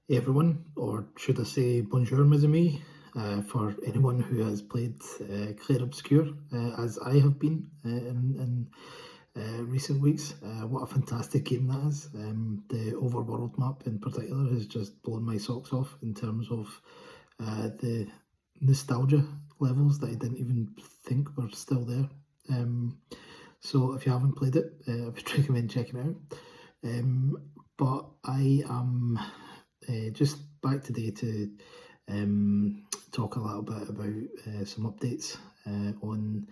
Hey everyone, or should I say bonjour mes amis, for anyone who has played Clair Obscur, as I have been in recent weeks. What a fantastic game that is. The overworld map in particular has just blown my socks off in terms of the nostalgia levels that I didn't even think were still there. So if you haven't played it, I would recommend checking it out. But I am just back today to talk a little bit about some updates on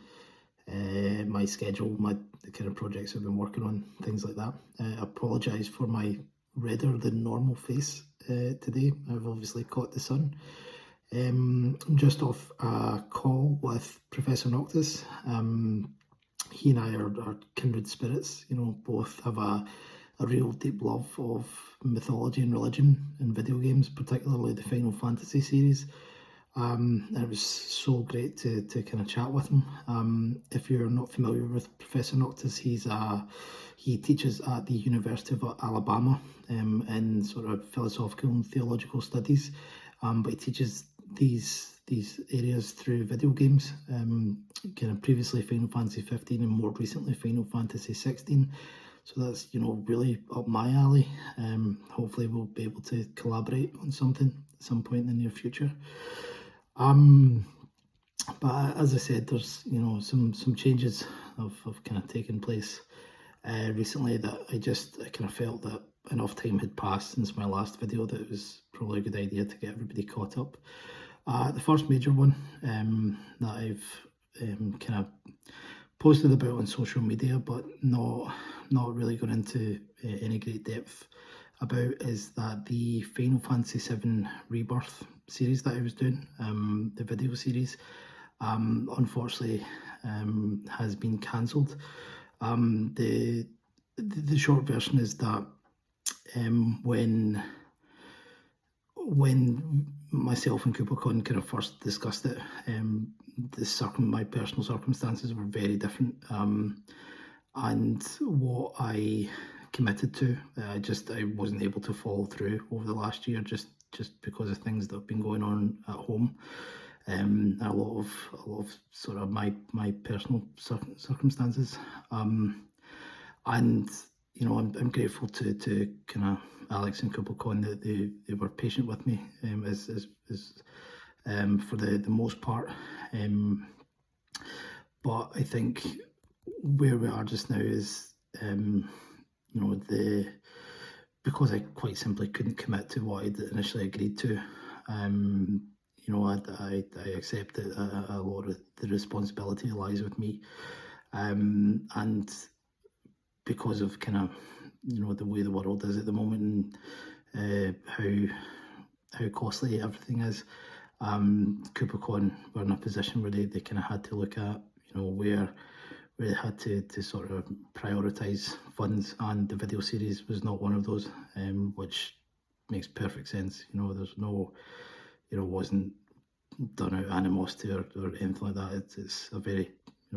my schedule, the kind of projects I've been working on, things like that. I apologise for my redder than normal face today. I've obviously caught the sun. I'm just off a call with Professor Noctis. He and I are kindred spirits, both have a real deep love of mythology and religion in video games, particularly the Final Fantasy series. And it was so great to kind of chat with him. If you're not familiar with Professor Noctis, he teaches at the University of Alabama in sort of philosophical and theological studies, but he teaches these areas through video games, kind of previously Final Fantasy XV and more recently Final Fantasy XVI. So that's, really up my alley. Hopefully we'll be able to collaborate on something at some point in the near future. But as I said, there's, some changes have kind of taken place recently that I kind of felt that enough time had passed since my last video that it was probably a good idea to get everybody caught up. The first major one that I've kind of posted about on social media, but not really gone into any great depth about, is that the Final Fantasy VII Rebirth series that I was doing, the video series, unfortunately has been cancelled. The short version is that when myself and KupoCon kind of first discussed it, my personal circumstances were very different, and what I committed to, I wasn't able to follow through over the last year, just because of things that have been going on at home, and a lot of sort of my personal circumstances, and I'm grateful to kind of Alex and KupoCon that they were patient with me, as for the most part, but I think where we are just now is, because I quite simply couldn't commit to what I'd initially agreed to. I accept that a lot of the responsibility lies with me, and because of kind of the way the world is at the moment, and how costly everything is, KupoCon were in a position where they kind of had to look at where they had to sort of prioritise funds, and the video series was not one of those, which makes perfect sense. There's no, wasn't done out animosity or anything like that. It's a very,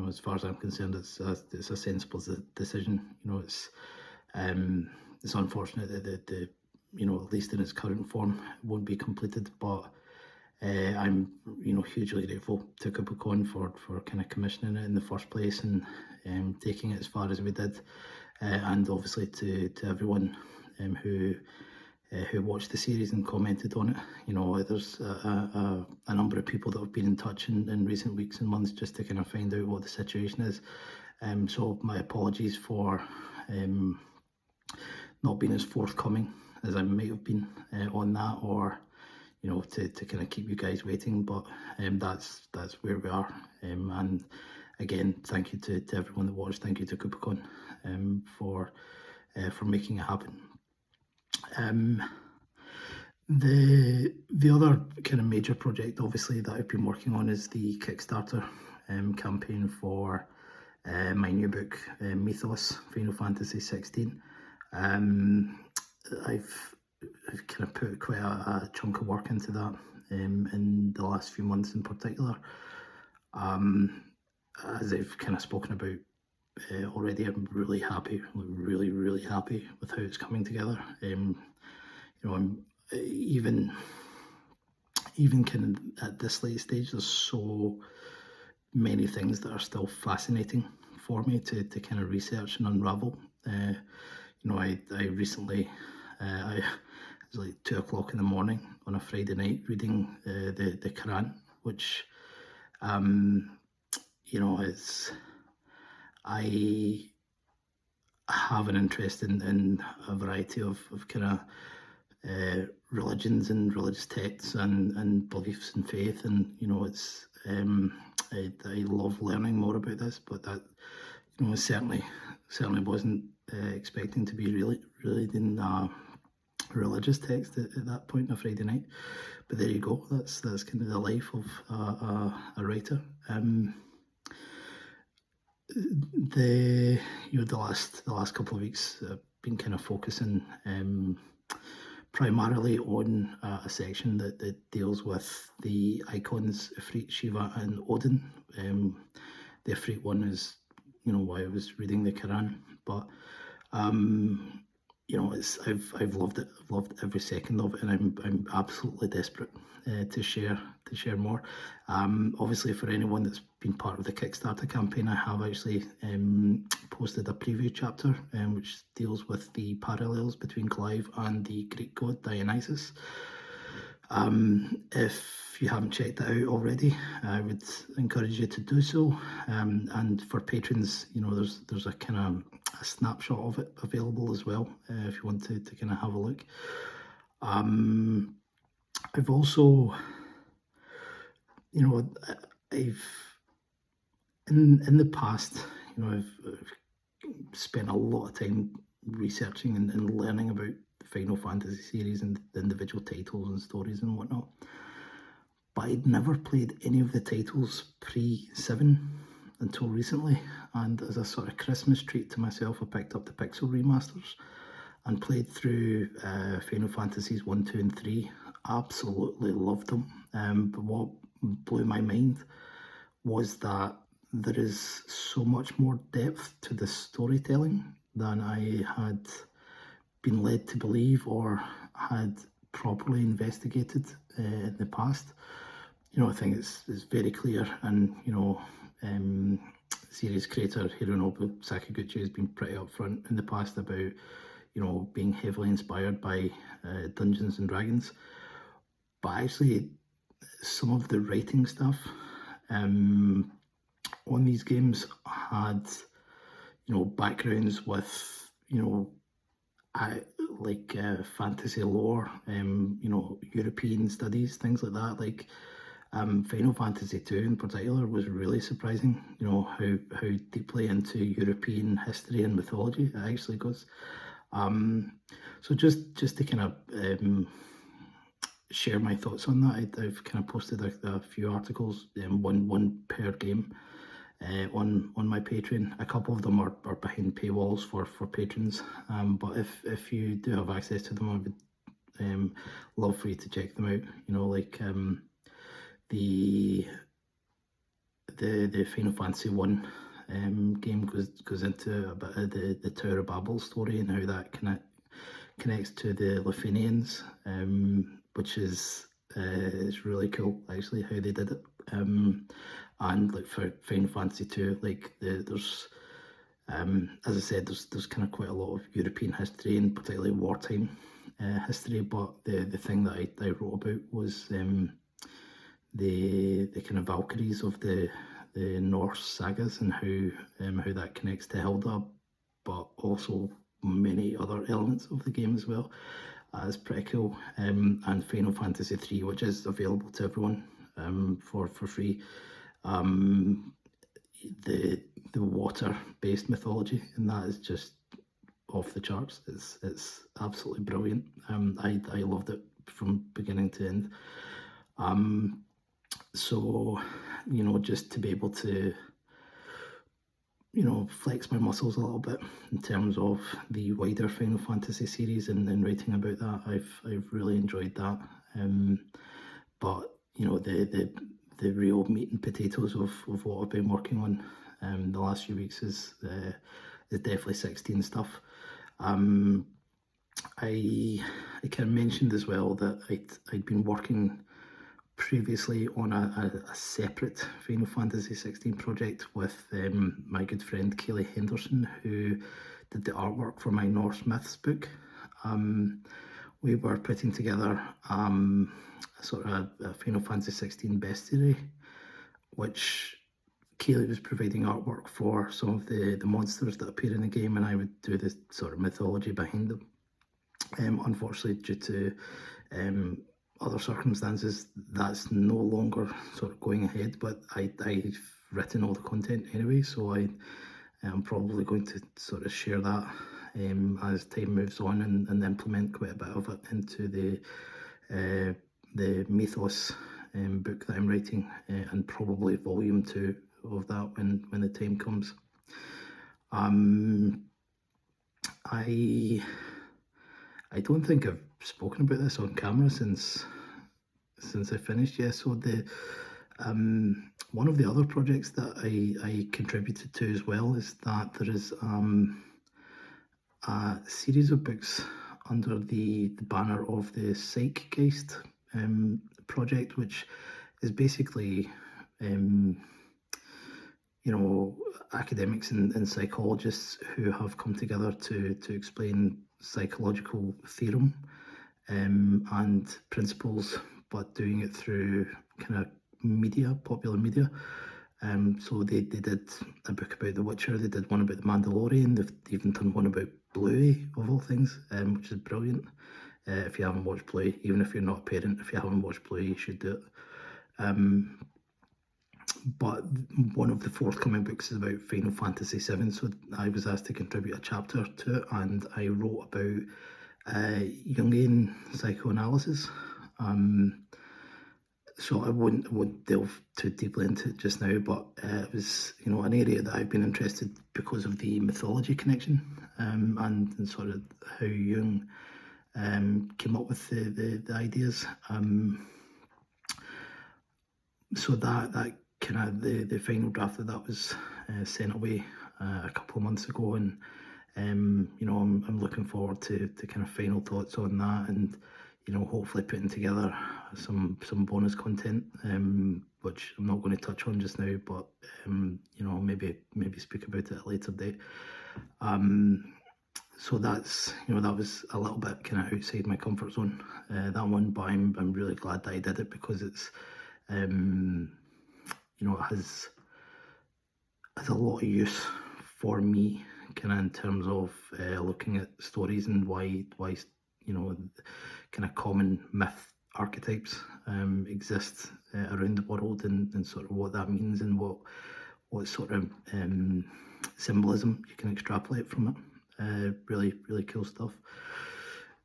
as far as I'm concerned, it's a sensible decision. It's unfortunate that the at least in its current form, it won't be completed, but I'm hugely grateful to KupoCon for kind of commissioning it in the first place and taking it as far as we did, and obviously to everyone who watched the series and commented on it. There's a number of people that have been in touch in recent weeks and months just to kind of find out what the situation is. So my apologies for not being as forthcoming as I might have been on that, or to kind of keep you guys waiting, but that's where we are. And again, thank you to everyone that watched. Thank you to KupoCon for making it happen. The other kind of major project, obviously, that I've been working on is the Kickstarter campaign for my new book, Mythos, Final Fantasy XVI. I've kind of put quite a chunk of work into that in the last few months in particular. As I've kind of spoken about already, I'm really happy, really happy with how it's coming together. even kind of at this late stage, there's so many things that are still fascinating for me to kind of research and unravel. I recently, it was like 2 o'clock in the morning on a Friday night reading the Quran, which, is, I have an interest in a variety of kind of religions and religious texts and beliefs and faith, and it's I love learning more about this, but that certainly wasn't expecting to be really in religious text at that point on a Friday night. But there you go. That's kind of the life of a writer. The last couple of weeks I've been kind of focusing primarily on a section that deals with the icons Ifrit, Shiva, and Odin. The Ifrit one is why I was reading the Quran, but it's I've loved it. I've loved every second of it, and I'm absolutely desperate to share more. Obviously, for anyone that's been part of the Kickstarter campaign, I have actually posted a preview chapter which deals with the parallels between Clive and the Greek god Dionysus. If you haven't checked that out already, I would encourage you to do so. And for patrons, there's a kind of a snapshot of it available as well, if you want to kind of have a look. I've also, I've in the past, I've spent a lot of time researching and learning about the Final Fantasy series and the individual titles and stories and whatnot. But I'd never played any of the titles pre-7 until recently, and as a sort of Christmas treat to myself, I picked up the Pixel remasters and played through Final Fantasies 1, 2 and 3. Absolutely loved them. But what blew my mind was that there is so much more depth to the storytelling than I had been led to believe or had properly investigated in the past. I think it's very clear, and series creator Hironobu Sakaguchi has been pretty upfront in the past about being heavily inspired by Dungeons and Dragons. But actually, some of the writing stuff on these games had backgrounds with fantasy lore, European studies, things like that. Like Final Fantasy II in particular was really surprising. How deeply into European history and mythology it actually goes. So just to kind of share my thoughts on that, I've kind of posted a few articles, one per game, on my Patreon. A couple of them are behind paywalls for patrons, but if you do have access to them, I would love for you to check them out. The Final Fantasy I game goes into a bit of the Tower of Babel story and how that connects to the Lithuanians, which is really cool actually how they did it. And like for Final Fantasy II, there's as I said, there's kind of quite a lot of European history and particularly wartime history. But the thing that I wrote about was the kind of Valkyries of the Norse sagas and how that connects to Hilda, but also many other elements of the game as well. It's pretty cool. And Final Fantasy III, which is available to everyone for free. The water-based mythology in that is just off the charts. It's absolutely brilliant. I loved it from beginning to end. So just to be able to flex my muscles a little bit in terms of the wider Final Fantasy series and writing about that, I've really enjoyed that. But the real meat and potatoes of what I've been working on the last few weeks is definitely 16 stuff. I kind of mentioned as well that I'd been working previously on a separate Final Fantasy XVI project with my good friend Kaylee Henderson, who did the artwork for my Norse Myths book. We were putting together sort of a Final Fantasy XVI bestiary, which Kaylee was providing artwork for some of the monsters that appear in the game, and I would do the sort of mythology behind them. Unfortunately, due to other circumstances, that's no longer sort of going ahead, but I've written all the content anyway, so I'm probably going to sort of share that as time moves on and implement quite a bit of it into the Mythos book that I'm writing, and probably volume 2 of that when the time comes. I don't think I've spoken about this on camera since I finished. Yeah, so the one of the other projects that I contributed to as well is that there is a series of books under the banner of the Zeitgeist project, which is basically academics and psychologists who have come together to explain psychological theorem and principles, but doing it through kind of media, popular media. So they did a book about The Witcher, they did one about The Mandalorian, they've even done one about Bluey, of all things, which is brilliant. If you haven't watched Bluey, even if you're not a parent, if you haven't watched Bluey, you should do it. But one of the forthcoming books is about Final Fantasy VII, so I was asked to contribute a chapter to it, and I wrote about Jungian psychoanalysis. So I won't delve too deeply into it just now, but it was an area that I've been interested because of the mythology connection, and sort of how Jung came up with the ideas. So that kind of the final draft of that was sent away a couple of months ago, and I'm looking forward to kind of final thoughts on that, and hopefully putting together some bonus content, which I'm not going to touch on just now, but maybe speak about it at a later date. So that's that was a little bit kind of outside my comfort zone, that one, but I'm really glad that I did it, because it's it has a lot of use for me, kind of in terms of looking at stories and why kind of common myth archetypes exist around the world, and sort of what that means, and what sort of symbolism you can extrapolate from it. Really cool stuff.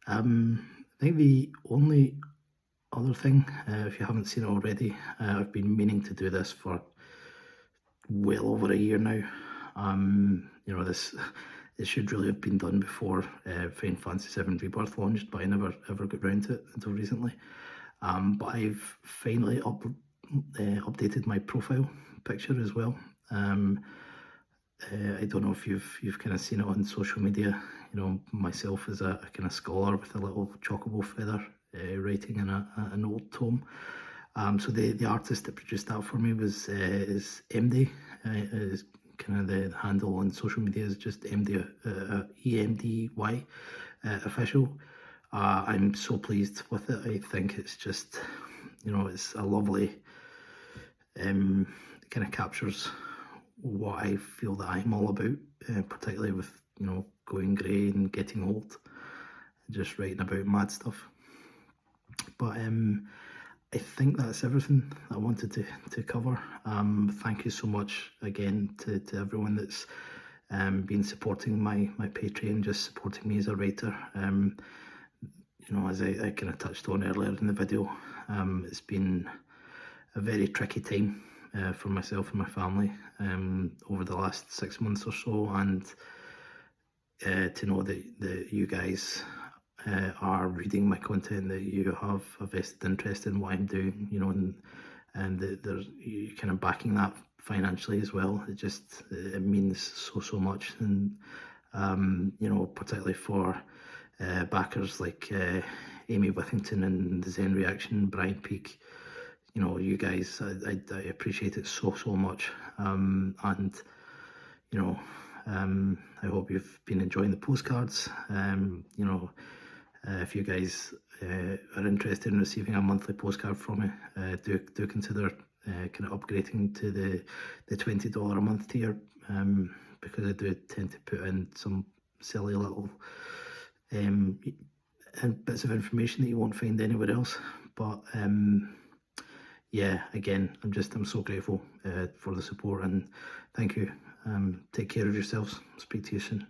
I think the only other thing, if you haven't seen it already, I've been meaning to do this for well over a year now. This should really have been done before Final Fantasy VII Rebirth launched, but I never ever got round to it until recently. But I've finally updated my profile picture as well. I don't know if you've kind of seen it on social media. Myself as a kind of scholar with a little chocobo feather, writing in an old tome. So the artist that produced that for me is MD. Is kind of the handle on social media is just MD, EMDY official. I'm so pleased with it. I think it's just it's a lovely kind of captures what I feel that I'm all about, particularly with going grey and getting old, just writing about mad stuff. But I think that's everything I wanted to cover. Thank you so much again to everyone that's been supporting my Patreon, just supporting me as a writer. As I kind of touched on earlier in the video, it's been a very tricky time for myself and my family over the last 6 months or so, and to know that you guys are reading my content, that you have a vested interest in what I'm doing, and that there's you kind of backing that financially as well. It means so much, and particularly for backers like Amy Withington and the Zen Reaction, Brian Peake. You know, you guys, I appreciate it so much. And you know, I hope you've been enjoying the postcards. You know, if you guys are interested in receiving a monthly postcard from me, do consider kind of upgrading to the $20 a month tier, because I do tend to put in some silly little and bits of information that you won't find anywhere else. But yeah, again, I'm so grateful for the support, and thank you. Take care of yourselves. Speak to you soon.